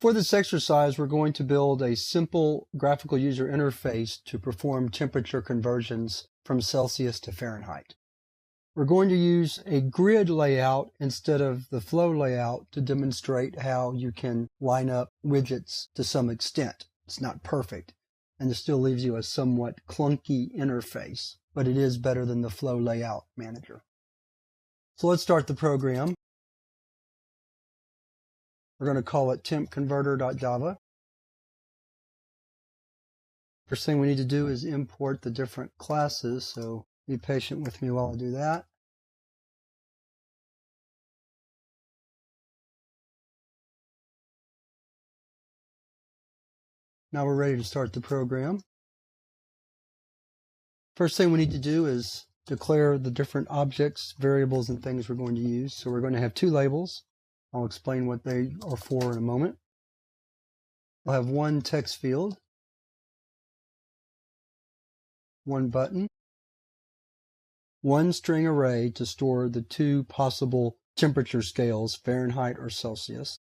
For this exercise, we're going to build a simple graphical user interface to perform temperature conversions from Celsius to Fahrenheit. We're going to use a grid layout instead of the flow layout to demonstrate how you can line up widgets to some extent. It's not perfect, and it still leaves you a somewhat clunky interface, but it is better than the flow layout manager. So let's start the program. We're going to call it tempconverter.java. First thing we need to do is import the different classes, so be patient with me while I do that. Now we're ready to start the program. First thing we need to do is declare the different objects, variables, and things we're going to use. So we're going to have two labels. I'll explain what they are for in a moment. We'll have one text field, one button, one string array to store the two possible temperature scales, Fahrenheit or Celsius,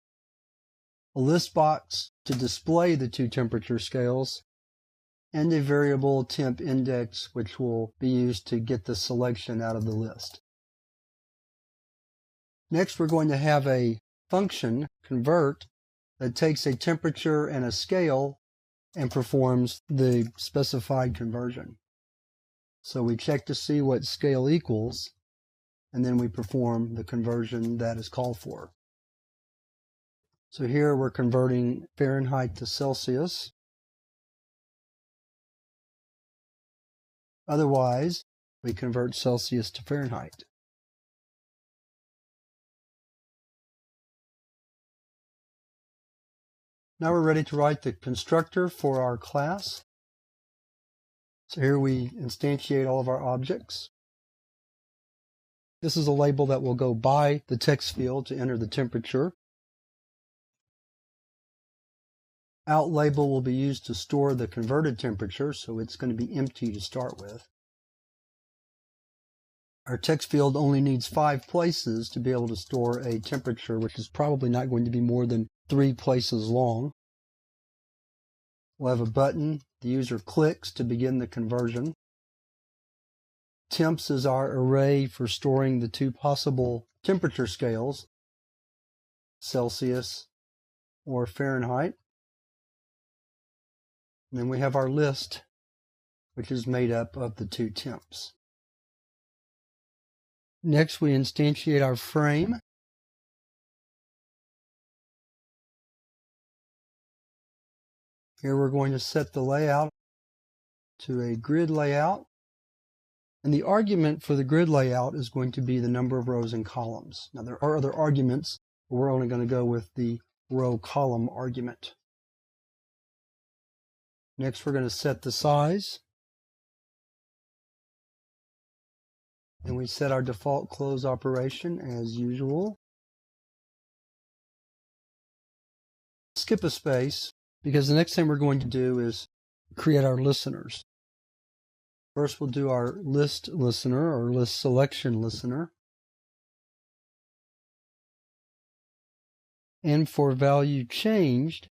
a list box to display the two temperature scales, and a variable temp index which will be used to get the selection out of the list. Next, we're going to have a function, convert, that takes a temperature and a scale and performs the specified conversion. So we check to see what scale equals, and then we perform the conversion that is called for. So here we're converting Fahrenheit to Celsius. Otherwise, we convert Celsius to Fahrenheit. Now we're ready to write the constructor for our class. So here we instantiate all of our objects. This is a label that will go by the text field to enter the temperature. Out label will be used to store the converted temperature, so it's going to be empty to start with. Our text field only needs 5 places to be able to store a temperature, which is probably not going to be more than 3 places long. We'll have a button the user clicks to begin the conversion. Temps is our array for storing the two possible temperature scales, Celsius or Fahrenheit. And then we have our list, which is made up of the two temps. Next, we instantiate our frame. Here we're going to set the layout to a grid layout. And the argument for the grid layout is going to be the number of rows and columns. Now there are other arguments, but we're only going to go with the row-column argument. Next, we're going to set the size. And we set our default close operation as usual. Skip a space, because the next thing we're going to do is create our listeners. First, we'll do our list listener or list selection listener. And for value changed,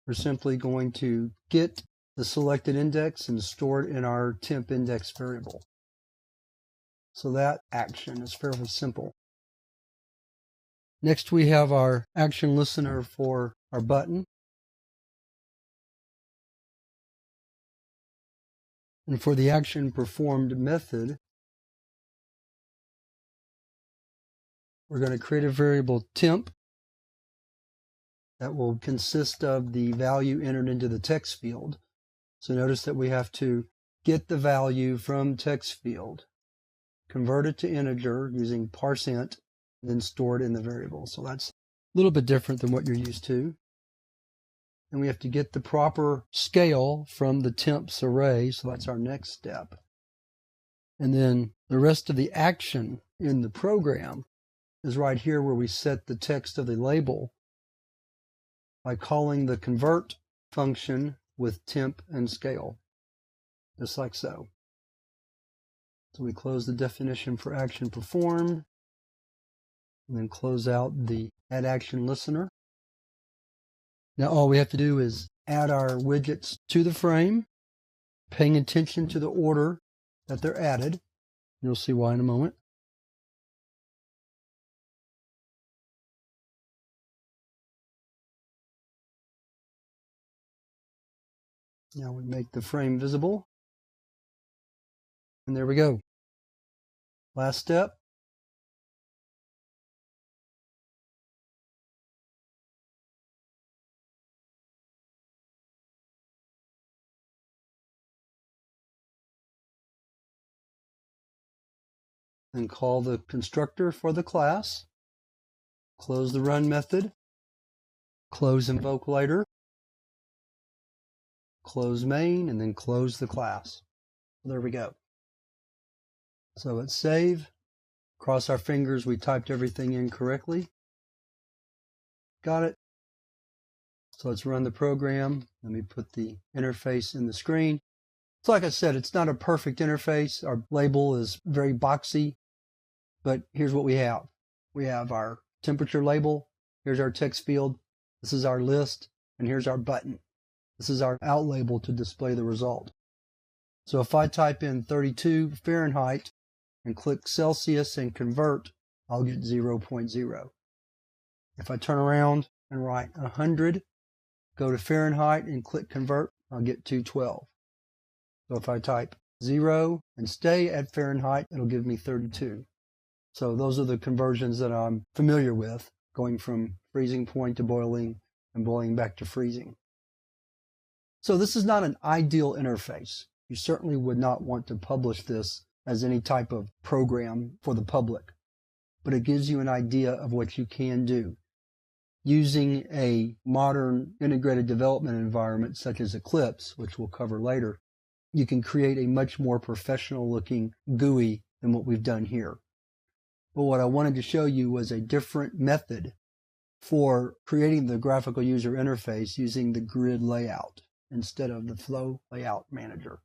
we're simply going to get the selected index and store it in our temp index variable. So that action is fairly simple. Next, we have our action listener for our button. And for the action performed method, we're going to create a variable temp that will consist of the value entered into the text field. So notice that we have to get the value from text field, convert it to integer using parseInt, then store it in the variable. So that's a little bit different than what you're used to. And we have to get the proper scale from the temps array, so that's our next step. And then the rest of the action in the program is right here where we set the text of the label by calling the convert function with temp and scale, just like so. So we close the definition for action performed, and then close out the Add Action Listener. Now all we have to do is add our widgets to the frame, paying attention to the order that they're added. You'll see why in a moment. Now we make the frame visible. And there we go. Last step. Then call the constructor for the class. Close the run method. Close invoke later. Close main, and then close the class. There we go. So let's save. Cross our fingers we typed everything in correctly. Got it. So let's run the program. Let me put the interface in the screen. So like I said, it's not a perfect interface. Our label is very boxy, but here's what we have. We have our temperature label. Here's our text field. This is our list, and here's our button. This is our out label to display the result. So if I type in 32 Fahrenheit and click Celsius and convert, I'll get 0.0. If I turn around and write 100, go to Fahrenheit and click convert, I'll get 212. So if I type 0 and stay at Fahrenheit, it'll give me 32. So those are the conversions that I'm familiar with, going from freezing point to boiling and boiling back to freezing. So this is not an ideal interface. You certainly would not want to publish this as any type of program for the public, but it gives you an idea of what you can do. Using a modern integrated development environment such as Eclipse, which we'll cover later, you can create a much more professional looking GUI than what we've done here. But what I wanted to show you was a different method for creating the graphical user interface using the grid layout instead of the flow layout manager.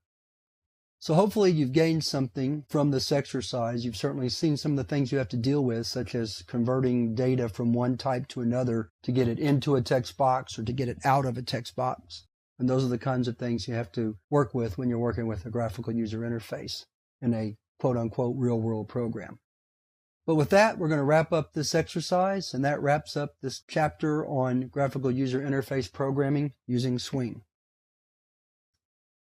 So hopefully you've gained something from this exercise. You've certainly seen some of the things you have to deal with, such as converting data from one type to another to get it into a text box or to get it out of a text box. And those are the kinds of things you have to work with when you're working with a graphical user interface in a quote-unquote real-world program. But with that, we're going to wrap up this exercise, and that wraps up this chapter on graphical user interface programming using Swing.